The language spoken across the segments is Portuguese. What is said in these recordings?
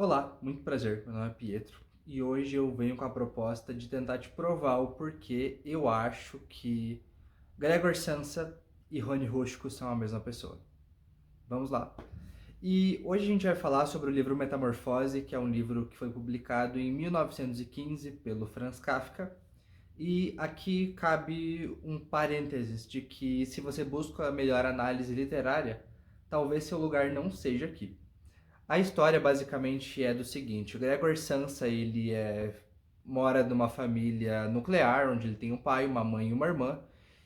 Olá, muito prazer. Meu nome é Pietro e hoje eu venho com a proposta de tentar te provar o porquê eu acho que Gregor Samsa e Rony Rushko são a mesma pessoa. Vamos lá. E hoje a gente vai falar sobre o livro Metamorfose, que é um livro que foi publicado em 1915 pelo Franz Kafka. E aqui cabe um parênteses de que se você busca a melhor análise literária, talvez seu lugar não seja aqui. A história basicamente é do seguinte: o Gregor Samsa mora numa família nuclear, onde ele tem um pai, uma mãe e uma irmã,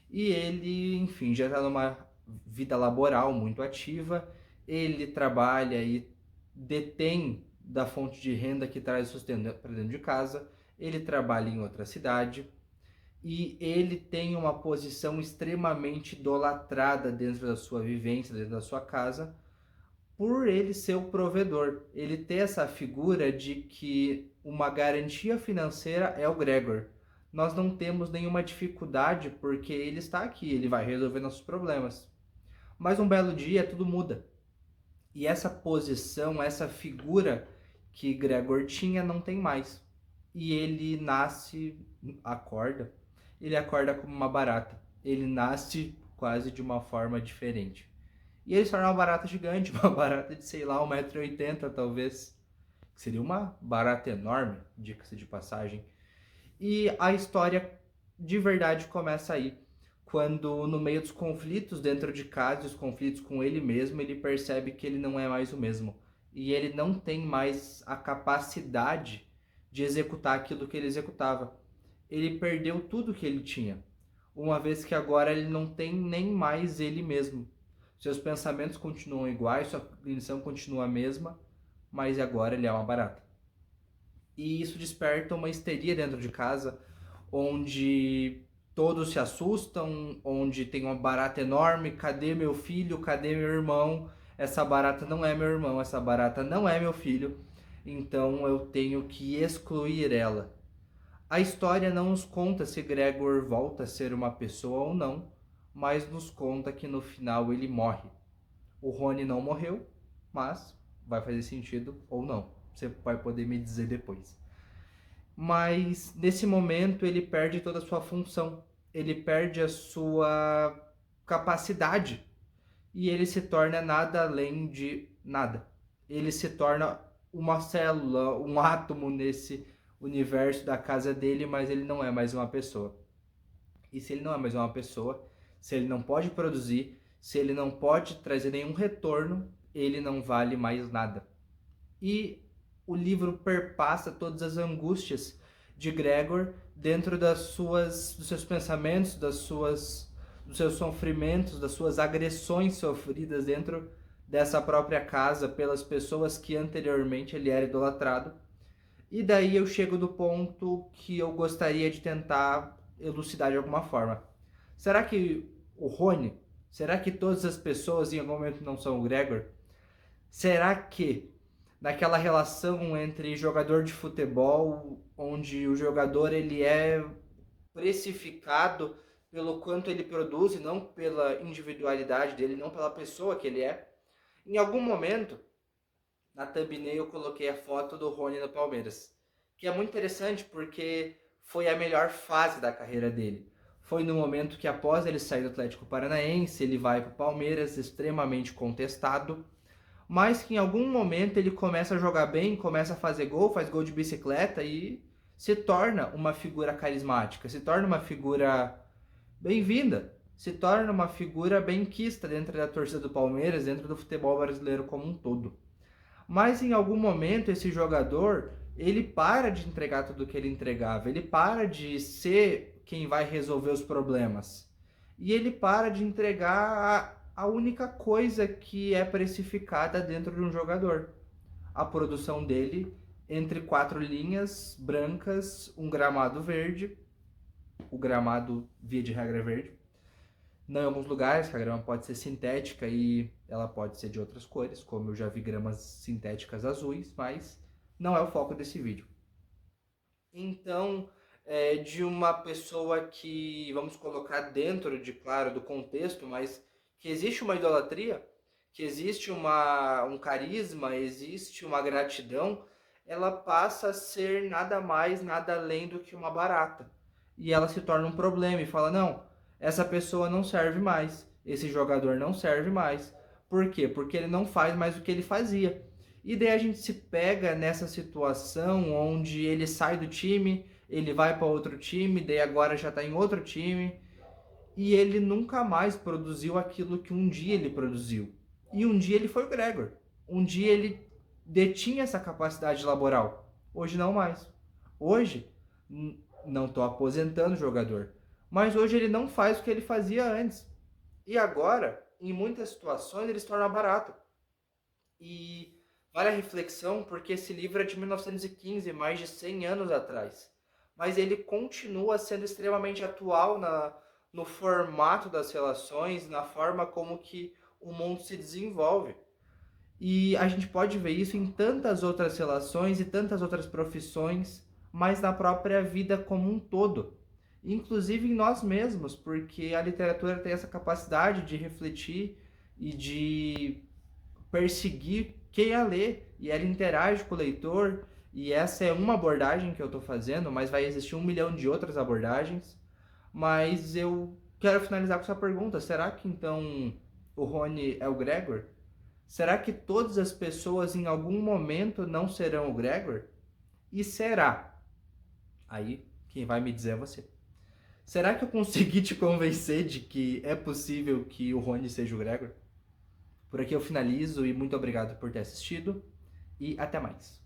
e ele, enfim, já está numa vida laboral muito ativa. Ele trabalha e detém da fonte de renda que traz sustento para dentro de casa. Ele trabalha em outra cidade e ele tem uma posição extremamente idolatrada dentro da sua vivência, dentro da sua casa, por ele ser o provedor. Ele ter essa figura de que uma garantia financeira é o Gregor. Nós não temos nenhuma dificuldade porque ele está aqui, ele vai resolver nossos problemas. Mas um belo dia tudo muda. E essa posição, essa figura que Gregor tinha não tem mais. E ele nasce, ele acorda como uma barata. Ele nasce quase de uma forma diferente. E ele se torna uma barata gigante, uma barata de, sei lá, 1,80 m talvez. Que seria uma barata enorme, diga-se de passagem. E a história de verdade começa aí. Quando, no meio dos conflitos dentro de casa, os conflitos com ele mesmo, ele percebe que ele não é mais o mesmo. E ele não tem mais a capacidade de executar aquilo que ele executava. Ele perdeu tudo que ele tinha. Uma vez que agora ele não tem nem mais ele mesmo. Seus pensamentos continuam iguais, sua cognição continua a mesma, mas agora ele é uma barata. E isso desperta uma histeria dentro de casa, onde todos se assustam, onde tem uma barata enorme: cadê meu filho? Cadê meu irmão? Essa barata não é meu irmão, essa barata não é meu filho, então eu tenho que excluir ela. A história não nos conta se Gregor volta a ser uma pessoa ou não, mas nos conta que no final ele morre. O Rony não morreu, mas vai fazer sentido ou não. Você vai poder me dizer depois. Mas nesse momento ele perde toda a sua função, ele perde a sua capacidade e ele se torna nada além de nada. Ele se torna uma célula, um átomo nesse universo da casa dele, mas ele não é mais uma pessoa. E se ele não é mais uma pessoa, se ele não pode produzir, se ele não pode trazer nenhum retorno, ele não vale mais nada. E o livro perpassa todas as angústias de Gregor dentro dos seus pensamentos, dos seus sofrimentos, das suas agressões sofridas dentro dessa própria casa pelas pessoas que anteriormente ele era idolatrado. E daí eu chego do ponto que eu gostaria de tentar elucidar de alguma forma. Será que o Rony, será que todas as pessoas em algum momento não são o Gregor? Será que naquela relação entre jogador de futebol, onde o jogador ele é precificado pelo quanto ele produz e não pela individualidade dele, não pela pessoa que ele é, em algum momento na thumbnail eu coloquei a foto do Rony no Palmeiras, que é muito interessante porque foi a melhor fase da carreira dele. Foi no momento que, após ele sair do Atlético Paranaense, ele vai para o Palmeiras, extremamente contestado, mas que em algum momento ele começa a jogar bem, começa a fazer gol, faz gol de bicicleta e se torna uma figura carismática, se torna uma figura bem-vinda, se torna uma figura bem-quista dentro da torcida do Palmeiras, dentro do futebol brasileiro como um todo. Mas em algum momento esse jogador, ele para de entregar tudo que ele entregava, ele para de ser quem vai resolver os problemas. E ele para de entregar a única coisa que é precificada dentro de um jogador. A produção dele entre quatro linhas brancas, um gramado verde, o gramado via de regra é verde, não em alguns lugares, que a grama pode ser sintética e ela pode ser de outras cores, como eu já vi gramas sintéticas azuis, mas não é o foco desse vídeo. Então, de uma pessoa que, vamos colocar dentro de, claro, do contexto, mas que existe uma idolatria, que existe um carisma, existe uma gratidão, ela passa a ser nada mais, nada além do que uma barata. E ela se torna um problema e fala: não, essa pessoa não serve mais, esse jogador não serve mais. Por quê? Porque ele não faz mais o que ele fazia. E daí a gente se pega nessa situação onde ele sai do time, ele vai para outro time, daí agora já está em outro time, e ele nunca mais produziu aquilo que um dia ele produziu. E um dia ele foi o Gregor. Um dia ele detinha essa capacidade laboral. Hoje não mais. Hoje, não estou aposentando o jogador, mas hoje ele não faz o que ele fazia antes. E agora, em muitas situações, ele se torna barato. E vale a reflexão porque esse livro é de 1915, mais de 100 anos atrás. Mas ele continua sendo extremamente atual no formato das relações, na forma como que o mundo se desenvolve. E a gente pode ver isso em tantas outras relações e tantas outras profissões, mas na própria vida como um todo. Inclusive em nós mesmos, porque a literatura tem essa capacidade de refletir e de perseguir quem a lê, e ela interage com o leitor, e essa é uma abordagem que eu estou fazendo, mas vai existir 1 milhão de outras abordagens. Mas eu quero finalizar com essa pergunta: será que então o Rony é o Gregor? Será que todas as pessoas em algum momento não serão o Gregor? E será? Aí quem vai me dizer é você. Será que eu consegui te convencer de que é possível que o Rony seja o Gregor? Por aqui eu finalizo e muito obrigado por ter assistido e até mais.